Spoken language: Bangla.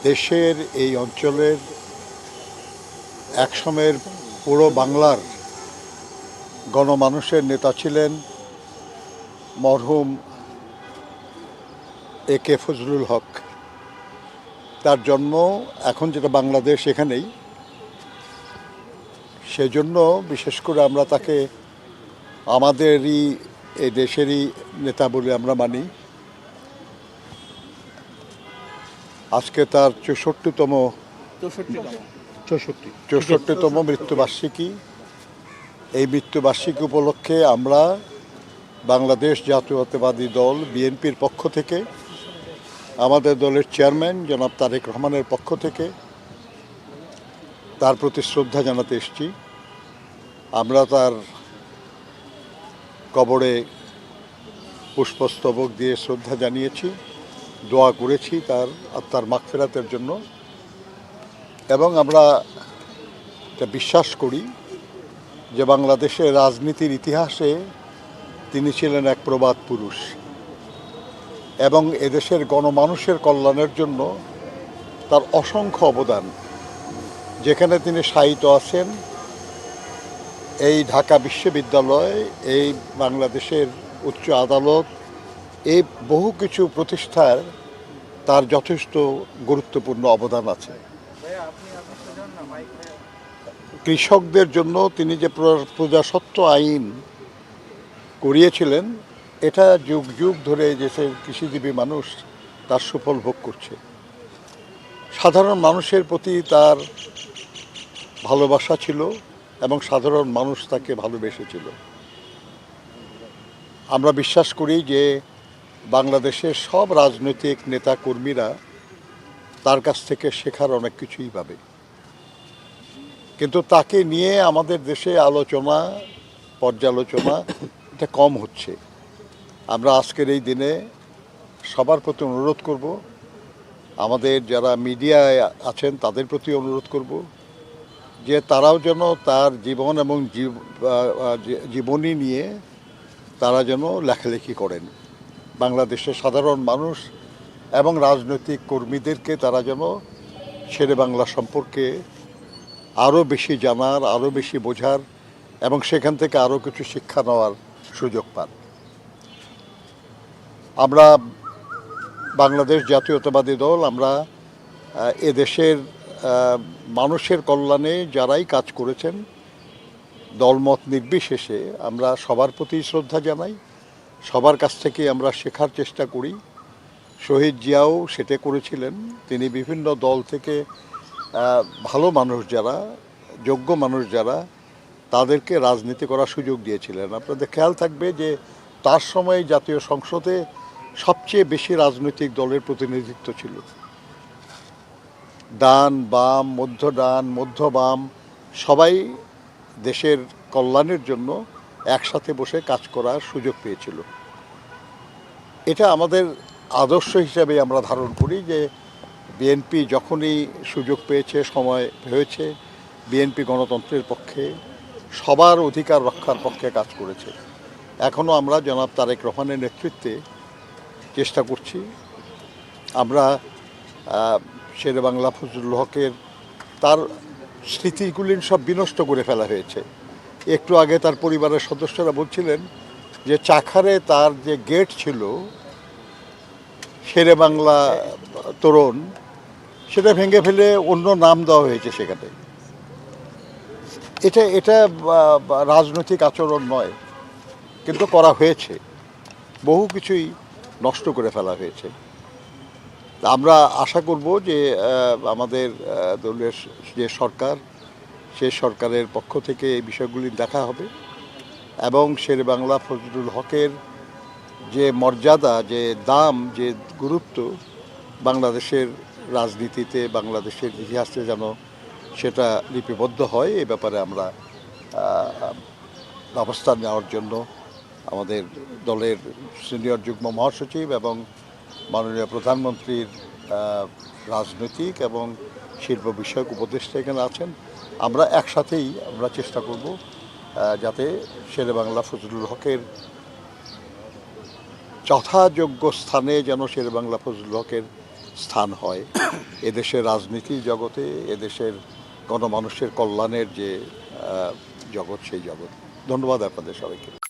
দেশের এই অঞ্চলের একসময়ের পুরো বাংলার গণমানুষের নেতা ছিলেন মরহুম একে ফজলুল হক। তার জন্ম এখন যেটা বাংলাদেশ এখানেই, সেজন্য বিশেষ করে আমরা তাকে আমাদেরই এই দেশেরই নেতা বলে আমরা মানি। আজকে তার 64তম মৃত্যুবার্ষিকী। এই মৃত্যুবার্ষিকী উপলক্ষে আমরা বাংলাদেশ জাতীয়তাবাদী দল বিএনপির পক্ষ থেকে, আমাদের দলের চেয়ারম্যান জনাব তারেক রহমানের পক্ষ থেকে তার প্রতি শ্রদ্ধা জানাতে এসেছি। আমরা তার কবরে পুষ্পস্তবক দিয়ে শ্রদ্ধা জানিয়েছি, দোয়া করেছি তার আত্মার মাগফিরাতের জন্য, এবং আমরা এটা বিশ্বাস করি যে বাংলাদেশের রাজনীতির ইতিহাসে তিনি ছিলেন এক প্রবাদ পুরুষ এবং এদেশের গণমানুষের কল্যাণের জন্য তার অসংখ্য অবদান। যেখানে তিনি শায়িত আছেন, এই ঢাকা বিশ্ববিদ্যালয়, এই বাংলাদেশের উচ্চ আদালত, এই বহু কিছু প্রতিষ্ঠার তার যথেষ্ট গুরুত্বপূর্ণ অবদান আছে। কৃষকদের জন্য তিনি যে প্রজাস্বত্ব আইন করিয়েছিলেন, এটা যুগ যুগ ধরে দেশের কৃষিজীবী মানুষ তার সুফল ভোগ করছে। সাধারণ মানুষের প্রতি তার ভালোবাসা ছিল এবং সাধারণ মানুষ তাকে ভালোবেসেছিল। আমরা বিশ্বাস করি যে বাংলাদেশের সব রাজনৈতিক নেতা কর্মীরা তার কাছ থেকে শেখার অনেক কিছুই পাবে, কিন্তু তাকে নিয়ে আমাদের দেশে আলোচনা, পর্যালোচনা এটা কম হচ্ছে। আমরা আজকের এই দিনে সবার প্রতি অনুরোধ করব, আমাদের যারা মিডিয়ায় আছেন তাদের প্রতি অনুরোধ করব যে তারাও যেন তার জীবন এবং জীবনী নিয়ে তারা যেন লেখালেখি করেন। বাংলাদেশের সাধারণ মানুষ এবং রাজনৈতিক কর্মীদেরকে তারা যেন শেরে বাংলা সম্পর্কে আরও বেশি জানার, আরও বেশি বোঝার এবং সেখান থেকে আরও কিছু শিক্ষা নেওয়ার সুযোগ পান। আমরা বাংলাদেশ জাতীয়তাবাদী দল, আমরা এদেশের মানুষের কল্যাণে যারাই কাজ করেছেন দলমত নির্বিশেষে আমরা সবার প্রতি শ্রদ্ধা জানাই, সবার কাছ থেকে আমরা শেখার চেষ্টা করি। শহীদ জিয়াও সেটা করেছিলেন। তিনি বিভিন্ন দল থেকে ভালো মানুষ যারা, যোগ্য মানুষ যারা, তাদেরকে রাজনীতি করার সুযোগ দিয়েছিলেন। আপনাদের খেয়াল থাকবে যে তার সময় জাতীয় সংসদে সবচেয়ে বেশি রাজনৈতিক দলের প্রতিনিধিত্ব ছিল। ডান বাম, মধ্য বাম সবাই দেশের কল্যাণের জন্য একসাথে বসে কাজ করার সুযোগ পেয়েছিল। এটা আমাদের আদর্শ হিসাবে আমরা ধারণ করি যে বিএনপি যখনই সুযোগ পেয়েছে, সময় হয়েছে, বিএনপি গণতন্ত্রের পক্ষে, সবার অধিকার রক্ষার পক্ষে কাজ করেছে। এখনও আমরা জনাব তারেক রহমানের নেতৃত্বে চেষ্টা করছি। আমরা শেরে বাংলা ফজলুল হকের তার স্মৃতিগুলি সব বিনষ্ট করে ফেলা হয়েছে। একটু আগে তার পরিবারের সদস্যরা বলছিলেন যে চাখারে তার যে গেট ছিল শেরে বাংলা তোরণ, সেটা ভেঙে ফেলে অন্য নাম দেওয়া হয়েছে সেখানে। এটা রাজনৈতিক আচরণ নয়, কিন্তু করা হয়েছে। বহু কিছুই নষ্ট করে ফেলা হয়েছে। আমরা আশা করব যে আমাদের দলের যে সরকার, সেই সরকারের পক্ষ থেকে এই বিষয়গুলি দেখা হবে এবং শেরে বাংলা ফজলুল হকের যে মর্যাদা, যে দাম, যে গুরুত্ব বাংলাদেশের রাজনীতিতে, বাংলাদেশের ইতিহাসে যেন সেটা লিপিবদ্ধ হয়, এ ব্যাপারে আমরা ব্যবস্থা নেওয়ার জন্য আমাদের দলের সিনিয়র যুগ্ম মহাসচিব এবং মাননীয় প্রধানমন্ত্রীর রাজনৈতিক এবং শিল্প বিষয়ক উপদেষ্টা এখানে আছেন। আমরা একসাথেই আমরা চেষ্টা করব যাতে শেরে বাংলা ফজলুল হকের যথাযোগ্য স্থানে যেন শেরে বাংলা ফজলুল হকের স্থান হয় এদেশের রাজনীতি জগতে, এদেশের গণমানুষের কল্যাণের যে জগৎ, সেই জগৎ। ধন্যবাদ আপনাদের সবাইকে।